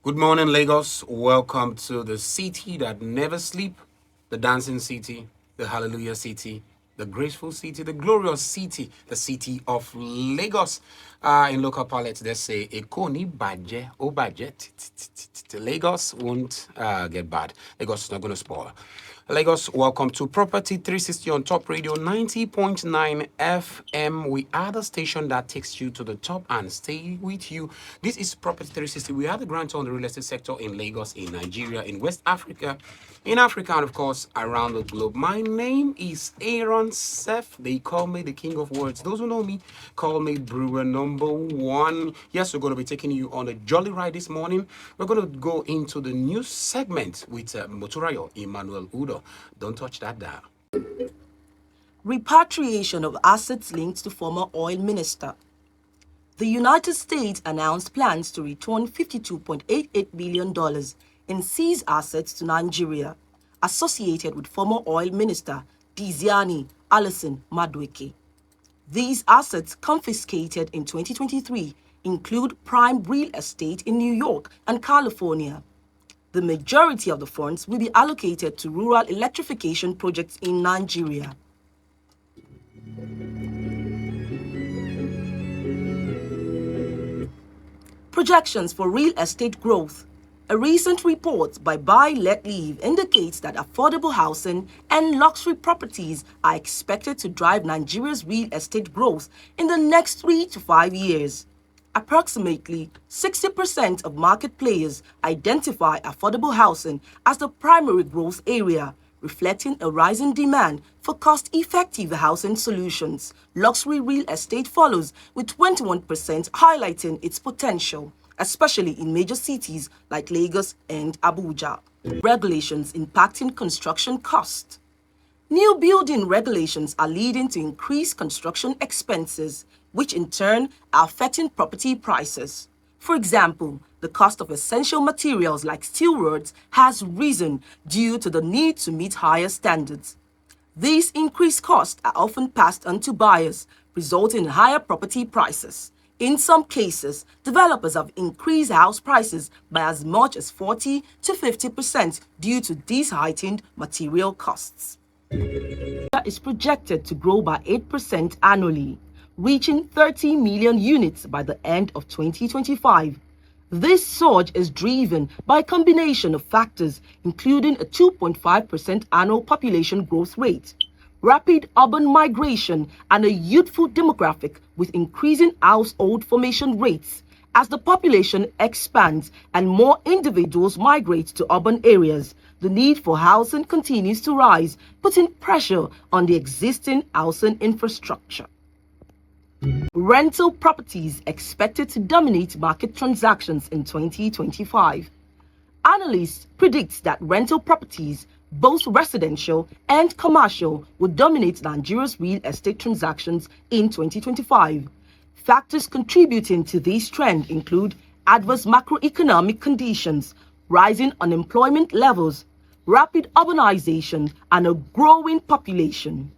Good morning, Lagos. Welcome to the city that never sleep, the dancing city, the hallelujah city, the graceful city, the glorious city, the city of Lagos. In local parlance, they say, Eko ni baje, o baje, Lagos won't get bad. Lagos is not going to spoil. Lagos, welcome to Property 360 on Top Radio 90.9 FM. We are the station that takes you to the top and stay with you. This is Property 360. We are the grant on the real estate sector in Lagos, in Nigeria, in West Africa, in Africa, and of course, around the globe. My name is Aaron Seth. They call me the king of words. Those who know me call me Brewer number one. Yes, we're going to be taking you on a jolly ride this morning. We're going to go into the news segment with Moturayo Emmanuel Udo. Don't touch that dial. Repatriation of assets linked to former oil minister. The United States announced plans to return $52.88 billion in seized assets to Nigeria, associated with former oil minister Diziani Alison Madueke. These assets confiscated in 2023 include prime real estate in New York and California. The majority of the funds will be allocated to rural electrification projects in Nigeria. Projections for real estate growth. A recent report by Buy Let Leave indicates that affordable housing and luxury properties are expected to drive Nigeria's real estate growth in the next 3 to 5 years. Approximately 60% of market players identify affordable housing as the primary growth area, reflecting a rising demand for cost-effective housing solutions. Luxury real estate follows, with 21% highlighting its potential, especially in major cities like Lagos and Abuja. Regulations impacting construction costs. New building regulations are leading to increased construction expenses, which in turn are affecting property prices. For example, the cost of essential materials like steel rods has risen due to the need to meet higher standards. These increased costs are often passed on to buyers, resulting in higher property prices. In some cases, developers have increased house prices by as much as 40 to 50% due to these heightened material costs. Is projected to grow by 8% annually, reaching 30 million units by the end of 2025. This surge is driven by a combination of factors, including a 2.5% annual population growth rate, rapid urban migration, and a youthful demographic with increasing household formation rates. As the population expands and more individuals migrate to urban areas, the need for housing continues to rise, putting pressure on the existing housing infrastructure. Rental properties expected to dominate market transactions in 2025. Analysts predict that rental properties, both residential and commercial, will dominate Nigeria's real estate transactions in 2025. Factors contributing to this trend include adverse macroeconomic conditions, rising unemployment levels, rapid urbanization, and a growing population.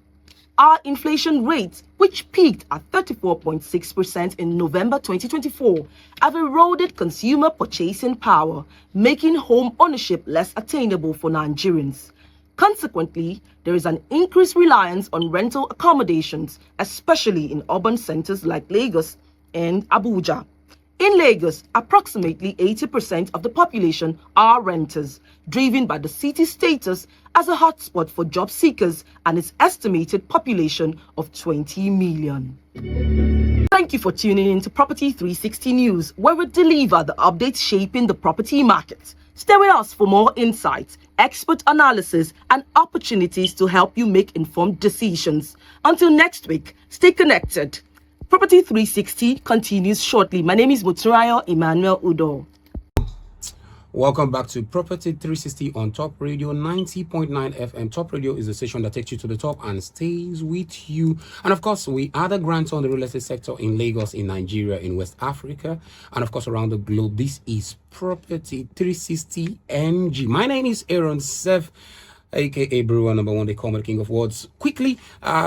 Our inflation rates, which peaked at 34.6% in November 2024, have eroded consumer purchasing power, making home ownership less attainable for Nigerians. Consequently, there is an increased reliance on rental accommodations, especially in urban centers like Lagos and Abuja. In Lagos, approximately 80% of the population are renters, driven by the city's status as a hotspot for job seekers and its estimated population of 20 million. Thank you for tuning in to Property 360 News, where we deliver the updates shaping the property market. Stay with us for more insights, expert analysis, and opportunities to help you make informed decisions. Until next week, stay connected. Property 360 continues shortly. My name is Moturayo Emmanuel Udo. Welcome back to Property 360 on Top Radio 90.9 FM. Top Radio is the station that takes you to the top and stays with you. And of course, we are the grants on the real estate sector in Lagos, in Nigeria, in West Africa, and of course around the globe. This is Property 360 NG. My name is Aaron Seth, aka Brewer number one. They call me the king of words. Quickly,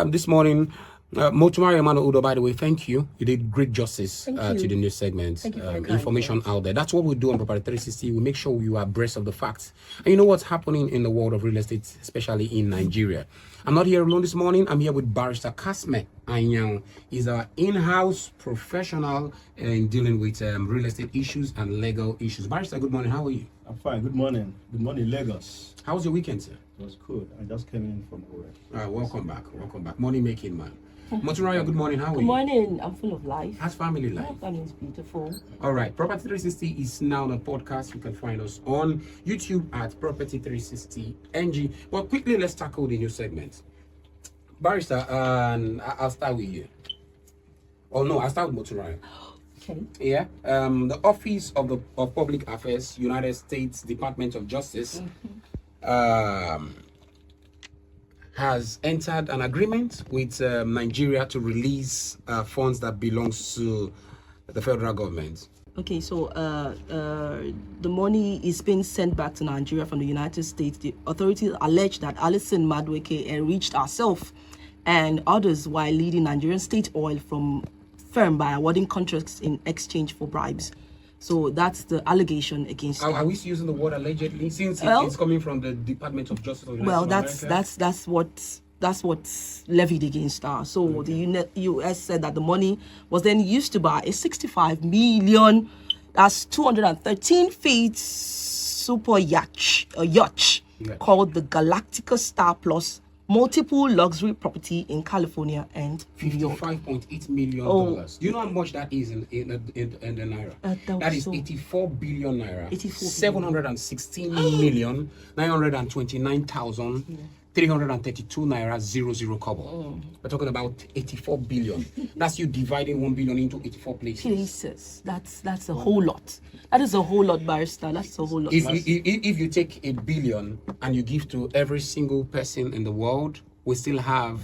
this morning, Motumari Emmanuel Udo, by the way, thank you. You did great justice Thank to you. the news segment. Thank you for your kind Information words. out there. That's what we do on Property 360. We make sure you are abreast of the facts. And you know what's happening in the world of real estate, especially in Nigeria. I'm not here alone this morning. I'm here with Barrister Kasme Anyang. He's our in-house professional in dealing with real estate issues and legal issues. Barrister, good morning. How are you? I'm fine. Good morning. Good morning, Lagos. How was your weekend, sir? It was good. I just came in from work. Welcome back. Welcome back. Money making man. Moturaya, good morning. How are you? Good morning. I'm full of life. How's family life? My family is beautiful. All right. Property 360 is now on a podcast. You can find us on YouTube at Property 360 NG. But quickly, let's tackle the new segment. Barrister, I'll start with you. Oh, no, I'll start with Moturaya. Okay. Yeah. The Office of Public Affairs, United States Department of Justice, has entered an agreement with Nigeria to release funds that belongs to the federal government. Okay, so the money is being sent back to Nigeria from the United States. The authorities allege that Alison Madueke enriched herself and others while leading Nigerian state oil from firm by awarding contracts in exchange for bribes. So that's the allegation against her. Are we using the word allegedly since Well, it's coming from the Department of Justice of the Well, United States of America? that's what's levied against her. So the U.S. said that the money was then used to buy a 65 million, that's 213 feet super yacht called the Galactica Star Plus, multiple luxury property in California and New York. $55.8 million. Do you know how much that is in the naira? That is 84 billion naira. 716,929,332 naira 00 kobo. We're talking about 84 billion. That's you dividing 1 billion into 84 places. That's a whole lot. That is a whole lot, Barrister. That's a whole lot. If you take a billion and you give to every single person in the world, we still have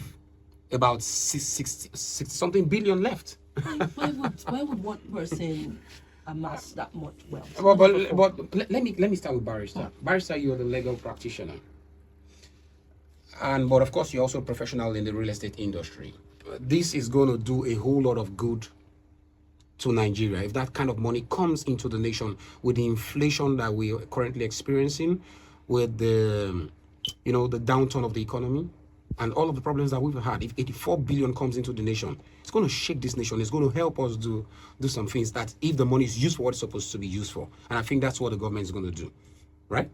about 60 something billion left. Why would one person amass that much wealth? But let me start with Barrister. Barrister, you're the legal practitioner. But of course, you're also a professional in the real estate industry. This is going to do a whole lot of good to Nigeria if that kind of money comes into the nation with the inflation that we are currently experiencing, with the the downturn of the economy and all of the problems that we've had. If 84 billion comes into the nation, it's going to shake this nation. It's going to help us do some things that if the money is used for what it's supposed to be used for. And I think that's what the government is going to do, right?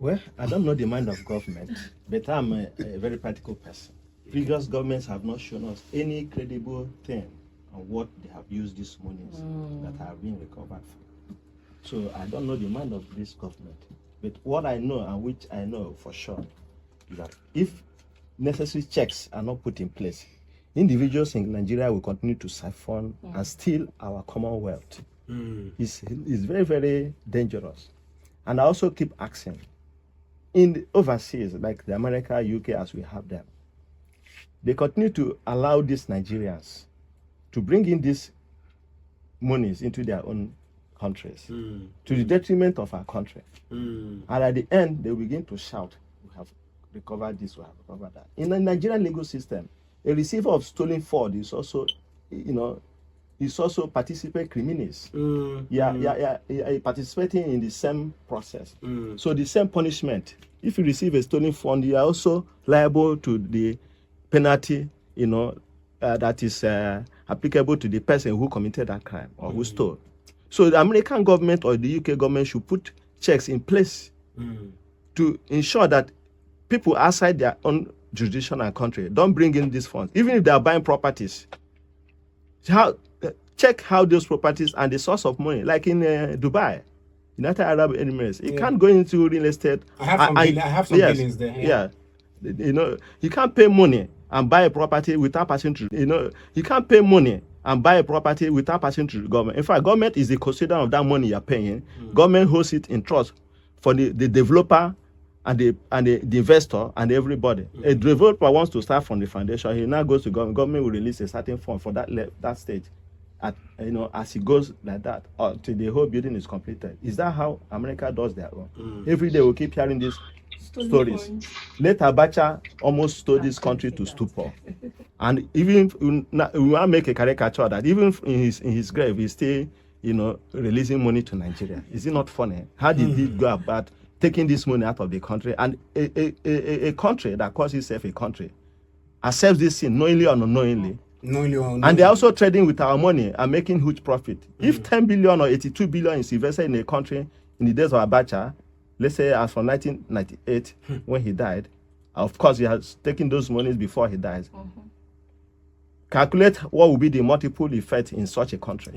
Well, I don't know the mind of government, but I'm a very practical person. Previous governments have not shown us any credible thing on what they have used these monies that have been recovered from. So I don't know the mind of this government. But what I know, and which I know for sure, is that if necessary checks are not put in place, individuals in Nigeria will continue to siphon and steal our commonwealth. It's very, very dangerous. And I also keep asking, in the overseas, like the America, UK, as we have them, they continue to allow these Nigerians to bring in these monies into their own countries to the detriment of our country. And at the end, they begin to shout, we have recovered this, we have recovered that. In the Nigerian legal system, a receiver of stolen fraud is also, participate criminals. Participating in the same process. So the same punishment. If you receive a stolen fund, you are also liable to the penalty, that is applicable to the person who committed that crime or who stole. So the American government or the UK government should put checks in place to ensure that people outside their own jurisdiction and country don't bring in these funds, even if they are buying properties. Check how those properties and the source of money, like in Dubai, United Arab Emirates, it can't go into real estate. I have some billions there. Yeah. You can't pay money and buy a property without passing through. You can't pay money and buy a property without passing through the government. In fact, government is the custodian of that money you're paying. Government holds it in trust for the developer and the investor and everybody. A developer wants to start from the foundation. He now goes to government. Government will release a certain fund for that stage. As it goes like that till the whole building is completed. Is that how America does their own? Every day we keep hearing this stories. Late Abacha almost stole this country to stupor. And even we want to make a caricature that even in his grave, he's still, releasing money to Nigeria. Is it not funny? How did he go about taking this money out of the country? And a country that calls itself a country accepts this sin knowingly or unknowingly. And they're also trading with our money and making huge profit. If 10 billion or 82 billion is invested in a country in the days of Abacha, let's say as from 1998 when he died, of course he has taken those monies before he dies. Calculate what will be the multiple effect in such a country.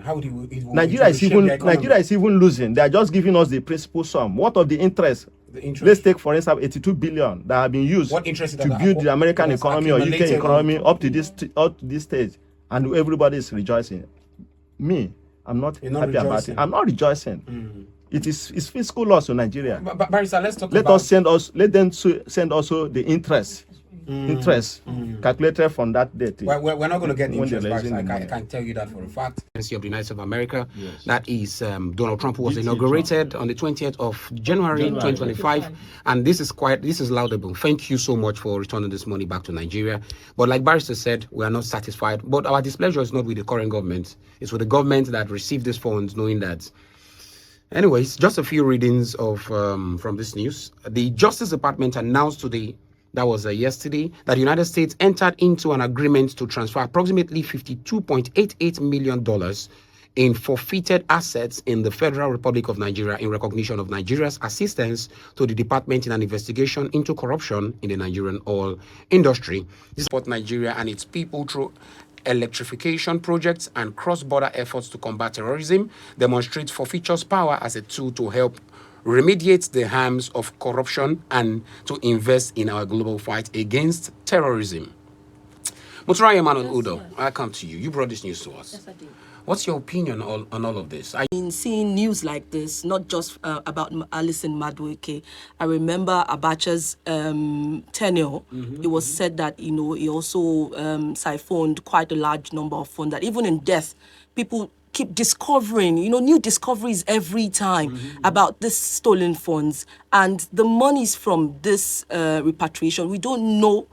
How would Nigeria is even losing. They are just giving us the principal sum. What of the interest? Let's take, for instance, 82 billion that have been used to build the American economy or UK economy up to this stage, and everybody is rejoicing. Me, I'm not happy about it. I'm not rejoicing. It's fiscal loss to Nigeria. But Barrister, let's talk Let them send also the interest calculated from that date. We're not going to get interest. I can tell you that for a fact. Of the United States of America, yes. That is Donald Trump, who was inaugurated on the 20th of January 2025, and this is laudable. Thank you so much for returning this money back to Nigeria. But like Barrister said, we are not satisfied. But our displeasure is not with the current government; it's with the government that received these funds, knowing that. Anyways, just a few readings of from this news. The Justice Department announced today, that was yesterday, that the United States entered into an agreement to transfer approximately $52.88 million in forfeited assets in the Federal Republic of Nigeria in recognition of Nigeria's assistance to the department in an investigation into corruption in the Nigerian oil industry. This supports Nigeria and its people through electrification projects and cross-border efforts to combat terrorism, demonstrates forfeiture's power as a tool to help remediate the harms of corruption and to invest in our global fight against terrorism. Muturai Emmanuel Udo, I come to you. You brought this news to us. Yes, I did. What's your opinion on all of this? I've been seeing news like this, not just about Alison Madueke. I remember Abacha's tenure. It was said that, he also siphoned quite a large number of funds, that even in death, people keep discovering, new discoveries every time about this stolen funds. And the monies from this repatriation, we don't know,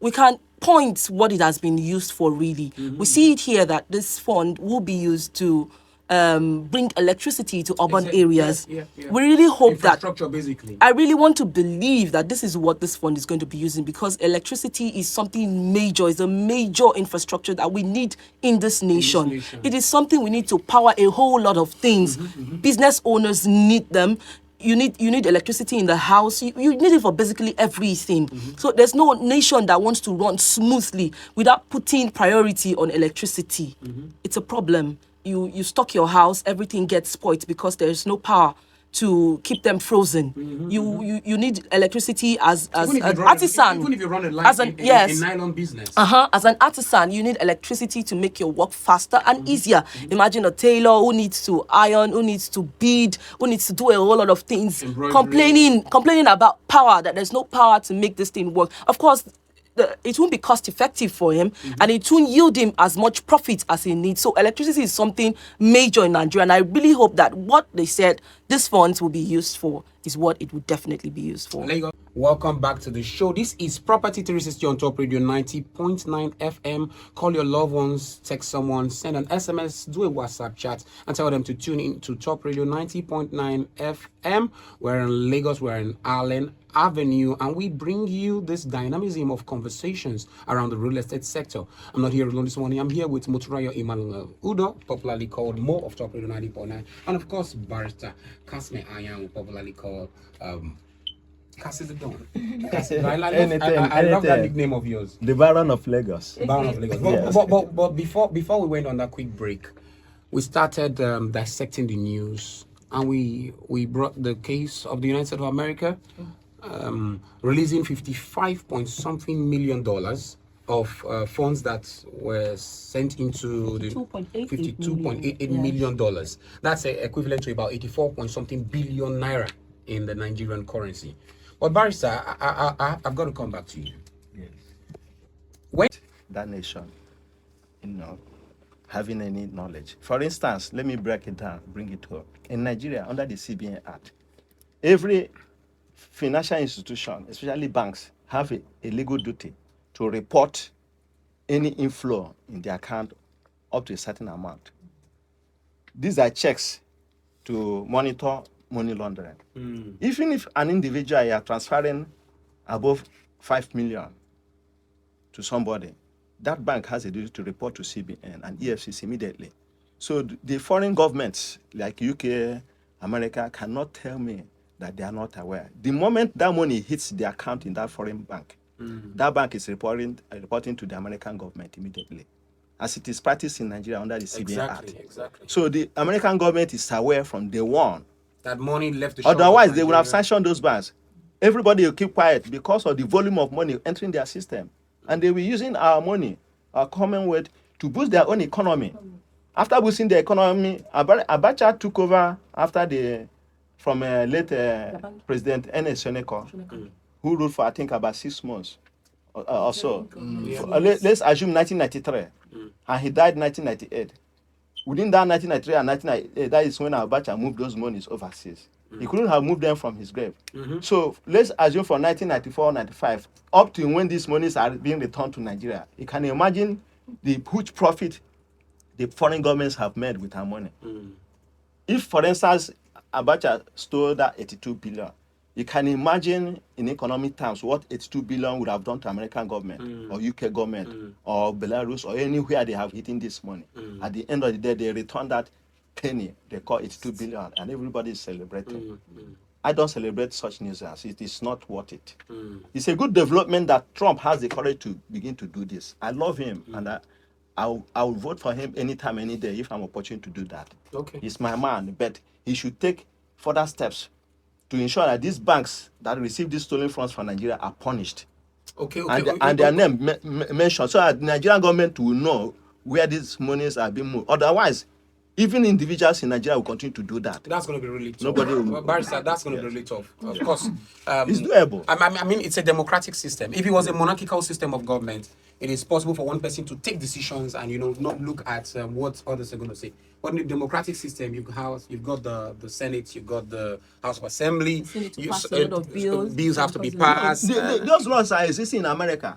we can't point what it has been used for really. We see it here that this fund will be used to bring electricity to urban areas. Yeah. We really hope infrastructure, basically. I really want to believe that this is what this fund is going to be using, because electricity is something major, it's a major infrastructure that we need in this nation. It is something we need to power a whole lot of things. Business owners need them. You need electricity in the house. You need it for basically everything. So there's no nation that wants to run smoothly without putting priority on electricity. It's a problem. You stock your house, everything gets spoiled because there's no power to keep them frozen. You need electricity as an artisan. Even if you run a line in nylon business. As an artisan, you need electricity to make your work faster and easier. Imagine a tailor who needs to iron, who needs to bead, who needs to do a whole lot of things, complaining about power, that there's no power to make this thing work. Of course, it won't be cost effective for him, and it won't yield him as much profit as he needs. So electricity is something major in Nigeria, and I really hope that what they said these funds will be used for is what it would definitely be used for. Welcome back to the show. This is Property 360 on Top Radio 90.9 FM. Call your loved ones, text someone, send an SMS, do a WhatsApp chat, and tell them to tune in to Top Radio 90.9 FM. We're in Lagos, we're in Allen Avenue, and we bring you this dynamism of conversations around the real estate sector. I'm not here alone this morning. I'm here with Moturayo Emmanuel Udo, popularly called Mo of Top Radio 90.9, and of course, Barrister Kasme Ayan, popularly called Cassie the Don. I love that nickname of yours. The Baron of Lagos. Baron of Lagos. But before we went on that quick break, we started dissecting the news, and we brought the case of the United States of America releasing $55-something million of funds that were sent into the $52.88 million. That's equivalent to about 84-something billion naira in the Nigerian currency. But Barrister, I've got to come back to you. Yes. When that nation, having any knowledge. For instance, let me break it down, bring it up. In Nigeria, under the CBN Act, every financial institutions, especially banks, have a legal duty to report any inflow in the account up to a certain amount. These are checks to monitor money laundering. Even if an individual is transferring above 5 million to somebody, that bank has a duty to report to CBN and EFCC immediately. So the foreign governments like UK, America cannot tell me that they are not aware. The moment that money hits the account in that foreign bank, that bank is reporting to the American government immediately, as it is practiced in Nigeria under the CBN Act. Exactly. So the American government is aware from day one. That money left the shores of Otherwise, they would have Nigeria. sanctioned those banks. Everybody will keep quiet because of the volume of money entering their system. And they were using our money, our commonwealth, to boost their own economy. After boosting the economy, Abacha took over from late President N.S. Shoneko, who ruled for, I think, about 6 months or so. Let's assume 1993. And he died 1998. Within that 1993 and 1998, that is when Abacha moved those monies overseas. He couldn't have moved them from his grave. So let's assume from 1994, 95, up to when these monies are being returned to Nigeria. You can imagine the huge profit the foreign governments have made with our money. If, for instance, Abacha stole that 82 billion, you can imagine in economic terms what 82 billion would have done to American government or UK government or Belarus or anywhere they have hidden this money. At the end of the day, they return that penny, they call 82 billion, and everybody is celebrating. I don't celebrate such news as it is not worth it. It's a good development that Trump has the courage to begin to do this. I love him, and I'll vote for him anytime, any day if I'm opportune to do that. Okay. He's my man, but he should take further steps to ensure that these banks that receive these stolen funds from Nigeria are punished. And their name mentioned, so that the Nigerian government will know where these monies are being moved. Otherwise, even individuals in Nigeria will continue to do that. That's going to be really tough. Nobody will. Barrister, that's going to be really tough. Of course. It's doable. I mean, it's a democratic system. If it was a monarchical system of government, it is possible for one person to take decisions and, not look at what others are going to say. But in the democratic system, you've got the Senate, you've got the House of Assembly. The Senate to pass a lot of bills. Bills have to be passed. Those laws are existing in America.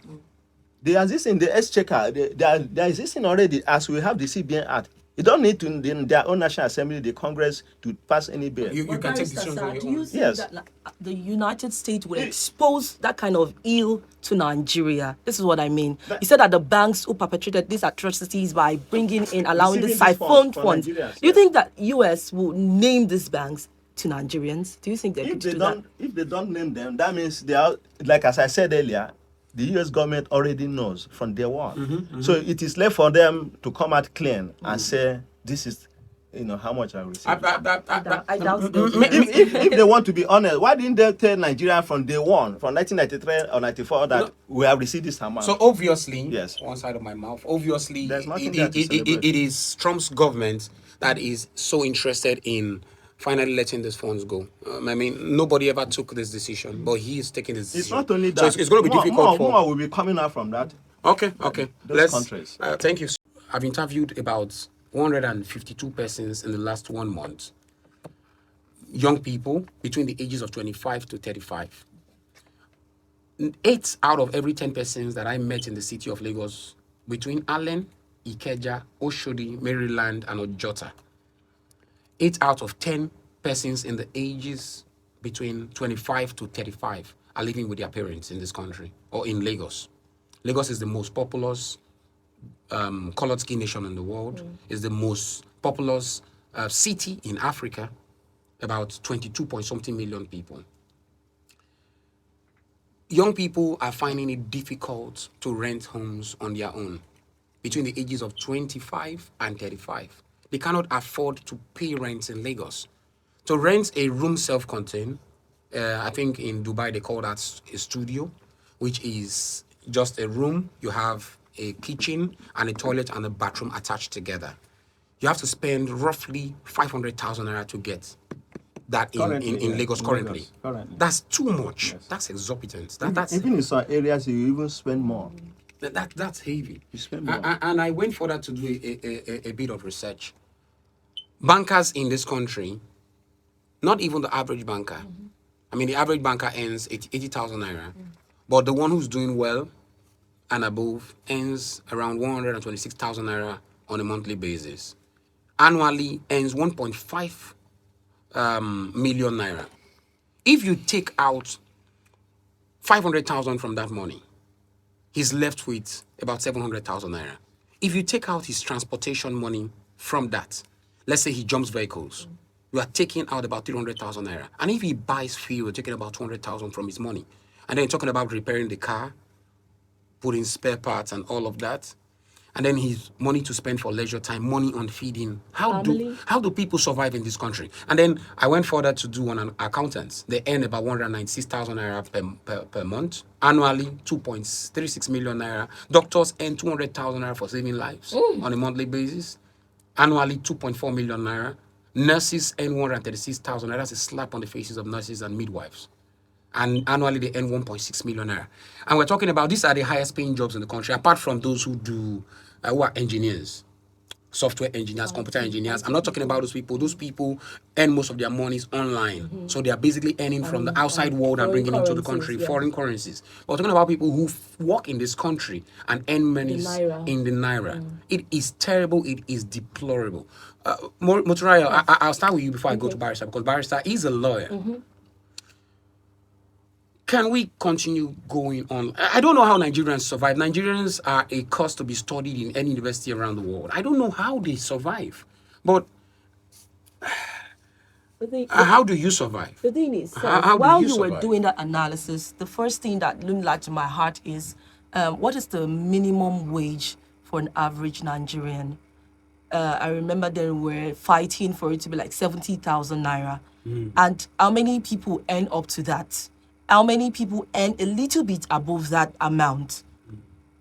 They exist in the Exchequer. They are existing already as we have the CBN Act. You don't need to in their own National Assembly, the Congress, to pass any bill. You can take decisions on your Do you own. think Yes. that the United States will expose that kind of ill to Nigeria? This is what I mean. You said that the banks who perpetrated these atrocities by bringing in, allowing the Receiving these siphoned funds funds. from Nigerians, Do you yes. think that US will name these banks to Nigerians? Do you think they If could they do that? don't name them, that means they are, like as I said earlier, the US government already knows from day one. So it is left for them to come out clean and say, this is how much I received. I doubt they'll do If they want to be honest, why didn't they tell Nigeria from day one, from 1993 or 94, that we have received this amount? So obviously, Yes. one side of my mouth, obviously, There's nothing there to celebrate. it is Trump's government that is so interested in finally letting these funds go. I mean, nobody ever took this decision, but he is taking this It's decision. not only that. So it's going to be difficult for... More will be coming out from that. Okay. Those countries. Thank you. I've interviewed about 152 persons in the last 1 month. Young people between the ages of 25 to 35. 8 out of every 10 persons that I met in the city of Lagos, between Allen, Ikeja, Oshodi, Maryland, and Ojota, 8 out of 10 persons in the ages between 25 to 35 are living with their parents in this country or in Lagos. Lagos is the most populous colored skin nation in the world, is the most populous city in Africa, about 22 point something million people. Young people are finding it difficult to rent homes on their own between the ages of 25 and 35. They cannot afford to pay rent in Lagos. To rent a room self-contained, I think in Dubai they call that a studio, which is just a room. You have a kitchen and a toilet and a bathroom attached together. You have to spend roughly 500,000 naira to get that in Lagos currently. That's too much. Yes. That's exorbitant. That's Even in some areas, you even spend more. That's heavy. You spend more. And I went further to do a bit of research. Bankers in this country, not even the average banker, I mean, the average banker earns 80,000 naira, but the one who's doing well and above earns around 126,000 naira on a monthly basis. Annually earns 1.5 million naira. If you take out 500,000 from that money, he's left with about 700,000 naira. If you take out his transportation money from that, let's say he jumps vehicles, you are taking out about 300,000 naira. And if he buys fuel, you're taking about 200,000 from his money. And then you're talking about repairing the car, putting spare parts and all of that. And then his money to spend for leisure time, money on feeding. How do people survive in this country? And then I went further to do on an accountants. They earn about 196,000 naira per month. Annually, 2.36 million naira. Doctors earn 200,000 naira for saving lives on a monthly basis. Annually, 2.4 million naira. Nurses earn 136,000 naira. That's a slap on the faces of nurses and midwives. And annually they earn 1.6 million naira. And we're talking about these are the highest paying jobs in the country, apart from those who do who are engineers, software engineers, computer engineers. I'm not talking about those people. Those people earn most of their monies online. So they are basically earning from the outside world and bringing into the country foreign currencies. But we're talking about people who work in this country and earn monies in the naira. It is terrible. It is deplorable. Moturaya, I'll start with you before I go to Barrister, because Barrister is a lawyer. Can we continue going on? I don't know how Nigerians survive. Nigerians are a course to be studied in any university around the world. I don't know how they survive. But how do you survive? The thing is, How do while you you were survive? doing that analysis, the first thing that loomed like to my heart is what is the minimum wage for an average Nigerian? I remember then we were fighting for it to be like 70,000 naira. And how many people earn up to that? How many people earn a little bit above that amount?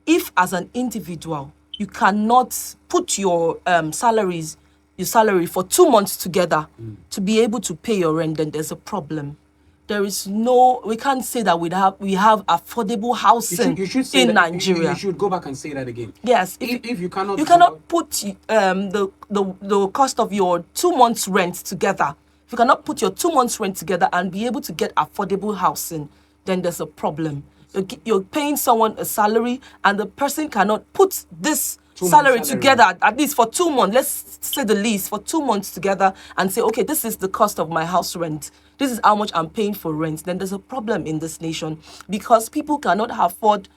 If as an individual, you cannot put your salary for 2 months together to be able to pay your rent, then there's a problem. There is no, we can't say that we have affordable housing in Nigeria. You should go back and say that again. Yes, If you cannot, put the cost of your 2 months rent together. If you cannot put your 2 months rent together and be able to get affordable housing, then there's a problem. You're paying someone a salary and the person cannot put this salary together, at least for 2 months. Let's say the least for 2 months together and say, okay, this is the cost of my house rent. This is how much I'm paying for rent. Then there's a problem in this nation because people cannot afford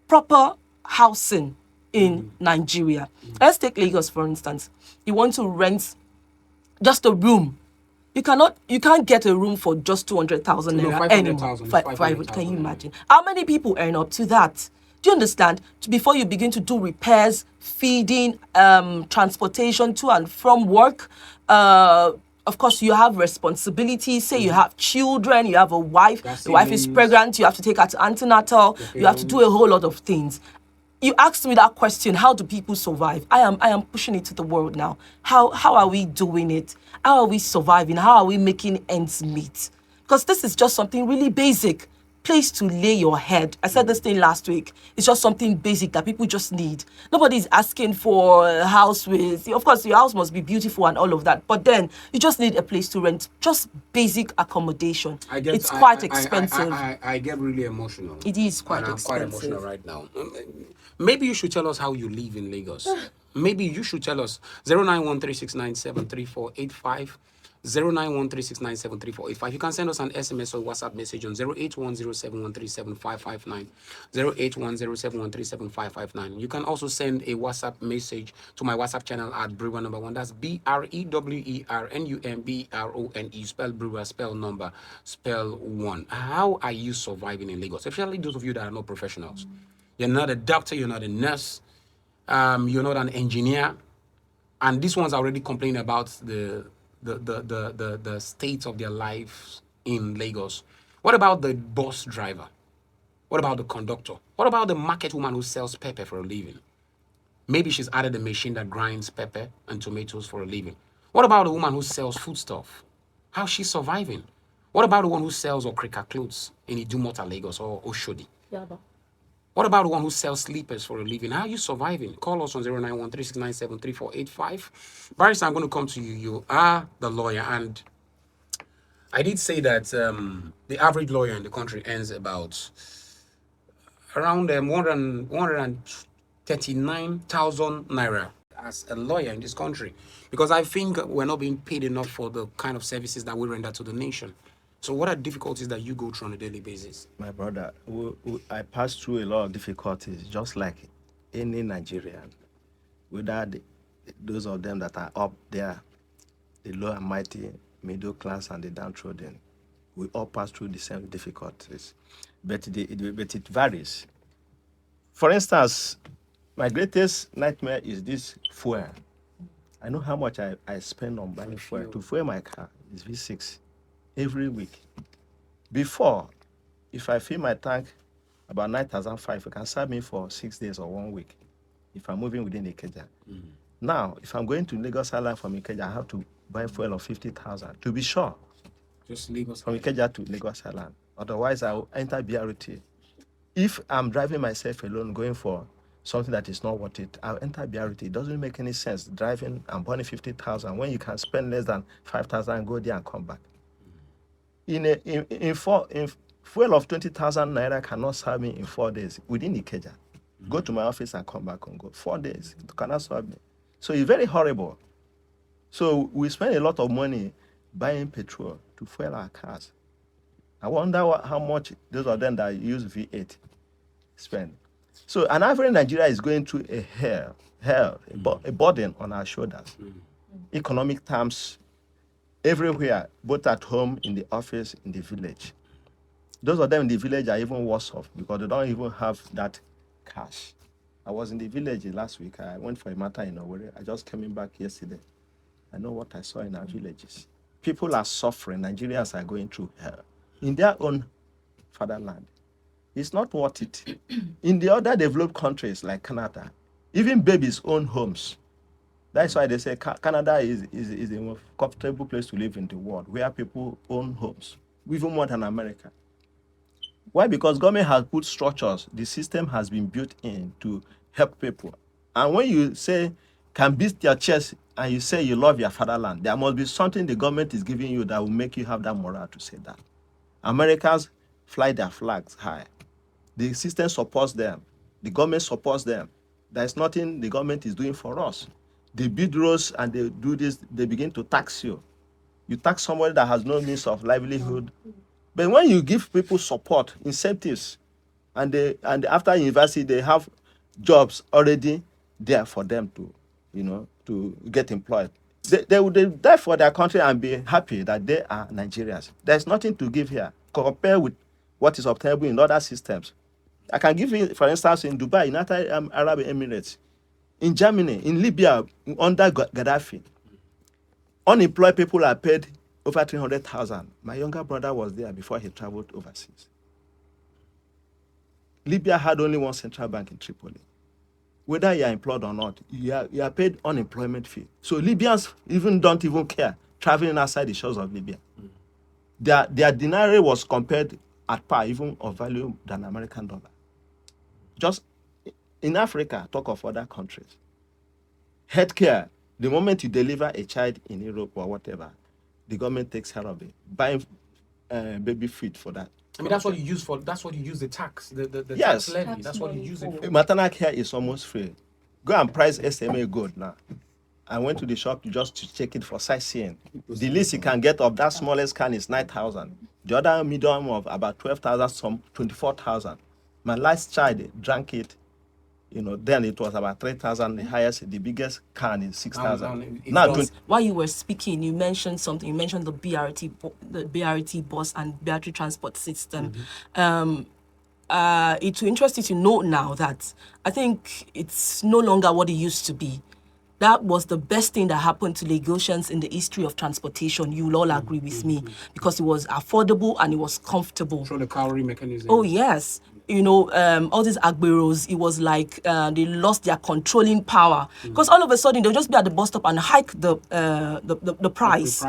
proper housing in Nigeria. Let's take Lagos, for instance. You want to rent just a room. You can't get a room for just 200,000 naira anymore. 500,000. Can you imagine? How many people earn up to that? Do you understand? Before you begin to do repairs, feeding, transportation to and from work, of course, you have responsibilities. Say you have children, you have a wife, the wife is pregnant, you have to take her to antenatal, you have to do a whole lot of things. You asked me that question, how do people survive? I am pushing it to the world now. How are we doing it? How are we surviving? How are we making ends meet? Because this is just something really basic. Place to lay your head. I said this thing last week. It's just something basic that people just need. Nobody's asking for a house with, of course, your house must be beautiful and all of that. But then you just need a place to rent. Just basic accommodation. It's quite expensive. I get really emotional. It is quite I'm quite expensive. emotional right now. Maybe you should tell us how you live in Lagos. Maybe you should tell us 09136973485. 09136973485. You can send us an SMS or WhatsApp message on 08107137559. 08107137559. You can also send a WhatsApp message to my WhatsApp channel at Brewer number 1. That's BREWERNUMBRONE. Spell Brewer, spell number, spell 1. How are you surviving in Lagos? Especially those of you that are not professionals. You're not a doctor, you're not a nurse, you're not an engineer, and these ones are already complaining about the state of their lives in Lagos. What about the bus driver? What about the conductor? What about the market woman who sells pepper for a living? Maybe she's added a machine that grinds pepper and tomatoes for a living. What about the woman who sells foodstuff? How's she surviving? What about the one who sells okrika clothes in Idumota, Lagos, or Oshodi? Yaba. What about the one who sells sleepers for a living? How are you surviving? Call us on 09136973485. Barrister, I'm going to come to you. You are the lawyer, and I did say that the average lawyer in the country earns about around 139,000 naira as a lawyer in this country, because I think we're not being paid enough for the kind of services that we render to the nation. So what are difficulties that you go through on a daily basis? My brother, I passed through a lot of difficulties, just like any Nigerian. Whether those of them that are up there, the low and mighty, middle class, and the downtrodden, we all pass through the same difficulties, but it varies. For instance, my greatest nightmare is this fuel. I know how much I spend on buying fuel. To fuel my car is V6 every week. Before, if I fill my tank about 9,500, it can serve me for 6 days or 1 week if I'm moving within Ikeja. Now, if I'm going to Lagos Island from Ikeja, I have to buy fuel of 50,000 to be sure. Just Lagos. From Ikeja to Lagos Island. Otherwise, I will enter BRT. If I'm driving myself alone, going for something that is not worth it, I'll enter BRT. It doesn't make any sense driving and burning 50,000 when you can spend less than 5,000 and go there and come back. In fuel of 20,000 naira cannot serve me in 4 days within Ikeja. Go to my office and come back and go. 4 days, it cannot serve me. So it's very horrible. So we spend a lot of money buying petrol to fuel our cars. I wonder how much those of them that use V8 spend. So an average Nigeria is going through a burden on our shoulders. Economic terms, everywhere, both at home, in the office, in the village. Those of them in the village are even worse off because they don't even have that cash. I was in the village last week. I went for a matter in Owerri. I just came back yesterday. I know what I saw in our villages. People are suffering. Nigerians are going through hell in their own fatherland. It's not worth it. In the other developed countries like Canada, even babies own homes. That's why they say Canada is the most comfortable place to live in the world, where people own homes, even more than America. Why? Because government has put structures. The system has been built in to help people. And when you say, can beat your chest and you say you love your fatherland, there must be something the government is giving you that will make you have that moral to say that. Americans fly their flags high. The system supports them. The government supports them. There's nothing the government is doing for us. They build roads and they do this, they begin to tax you. You tax somebody that has no means of livelihood. But when you give people support, incentives, and after university, they have jobs already there for them to get employed. They would die for their country and be happy that they are Nigerians. There's nothing to give here compared with what is obtainable in other systems. I can give you, for instance, in Dubai, United Arab Emirates, in Germany, in Libya, under Gaddafi, unemployed people are paid over 300,000. My younger brother was there before he traveled overseas. Libya had only one central bank in Tripoli. Whether you are employed or not, you are paid unemployment fee. So Libyans don't even care traveling outside the shores of Libya. Their dinar was compared at par, even of value than American dollar. Just in Africa, talk of other countries. Healthcare, the moment you deliver a child in Europe or whatever, the government takes care of it, buying baby feed for that. I mean, that's what you use the tax, the Yes. tax levy. That's what you use it for. Maternal care is almost free. Go and price SMA gold now. I went to the shop just to check it for sightseeing. The least you can get of that smallest can is 9,000. The other medium of about 12,000, some 24,000. My last child drank it. Then it was about 3,000. The highest, the biggest can is 6,000. Now, while you were speaking, you mentioned something. You mentioned the BRT bus and BRT transport system. It will interest you to note now that I think it's no longer what it used to be. That was the best thing that happened to Lagosians in the history of transportation. You'll all agree with me, because it was affordable and it was comfortable. Through the calorie mechanism. Oh, yes. All these agberos, it was like they lost their controlling power. Because all of a sudden, they'll just be at the bus stop and hike the price.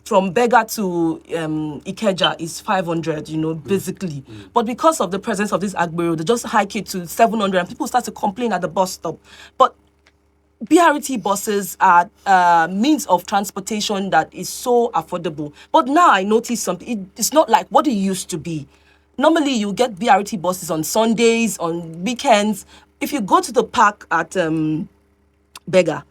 From Bega to Ikeja is 500, basically. But because of the presence of this agbero, they just hike it to 700 and people start to complain at the bus stop. But BRT buses are means of transportation that is so affordable. But now I notice something. It's not like what it used to be. Normally, you get BRT buses on Sundays, on weekends. If you go to the park at Beggar,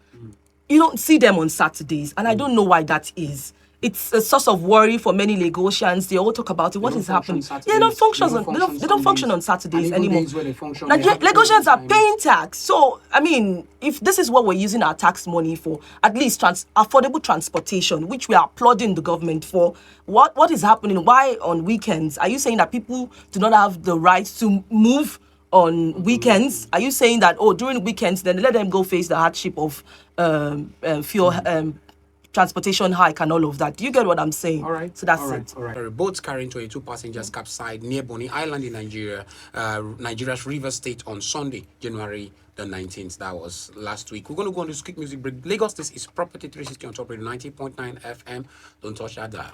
you don't see them on Saturdays, and I don't know why that is. It's a source of worry for many Lagosians. They all talk about it. What is happening? Yeah, they don't function on they don't function on Saturdays anymore. Lagosians are paying tax. So I mean, if this is what we're using our tax money for, at least affordable transportation, which we are applauding the government for, what is happening? Why on weekends? Are you saying that people do not have the right to move on weekends? Are you saying that, oh, during weekends, then let them go face the hardship of fuel, transportation hike and all of that? Do you get what I'm saying? All right. So that's all right, it. All right. Boats carrying 22 passengers capsized near Bonny Island in Nigeria, Nigeria's River State on Sunday, January the 19th. That was last week. We're going to go on this quick music break. Lagos, this is Property 360 on Top Radio 90.9 FM. Don't touch that dial.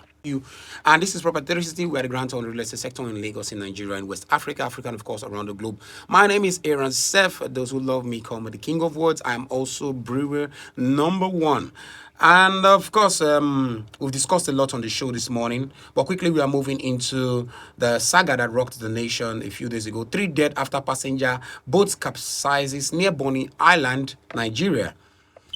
And this is Property 360. We're the grant on real estate sector in Lagos, in Nigeria, in West Africa, and of course around the globe. My name is Aaron Seth. Those who love me call me the King of Words. I'm also brewer number one. And of course, we've discussed a lot on the show this morning, but quickly we are moving into the saga that rocked the nation a few days ago. 3 dead after passenger boat capsizes near Bonny Island, Nigeria.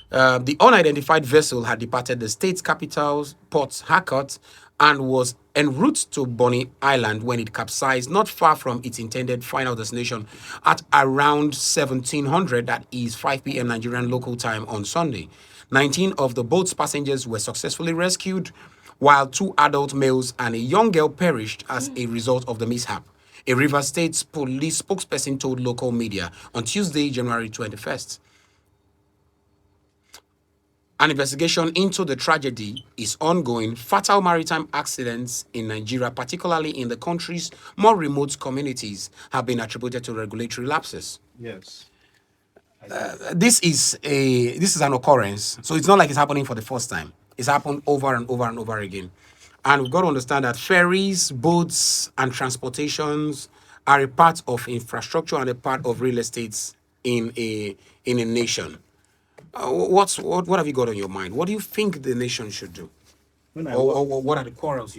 The unidentified vessel had departed the state's capital, Port Harcourt, and was en route to Bonny Island when it capsized not far from its intended final destination at around 1700, that is 5 p.m. Nigerian local time on Sunday. 19 of the boat's passengers were successfully rescued, while 2 adult males and a young girl perished as a result of the mishap. A Rivers State police spokesperson told local media on Tuesday, January 21st. An investigation into the tragedy is ongoing. Fatal maritime accidents in Nigeria, particularly in the country's more remote communities, have been attributed to regulatory lapses. Yes. This is an occurrence, so it's not like it's happening for the first time. It's happened over and over and over again, and we've got to understand that ferries, boats, and transportations are a part of infrastructure and a part of real estate in a nation. What have you got on your mind? What do you think the nation should do, When I or what are the quarrels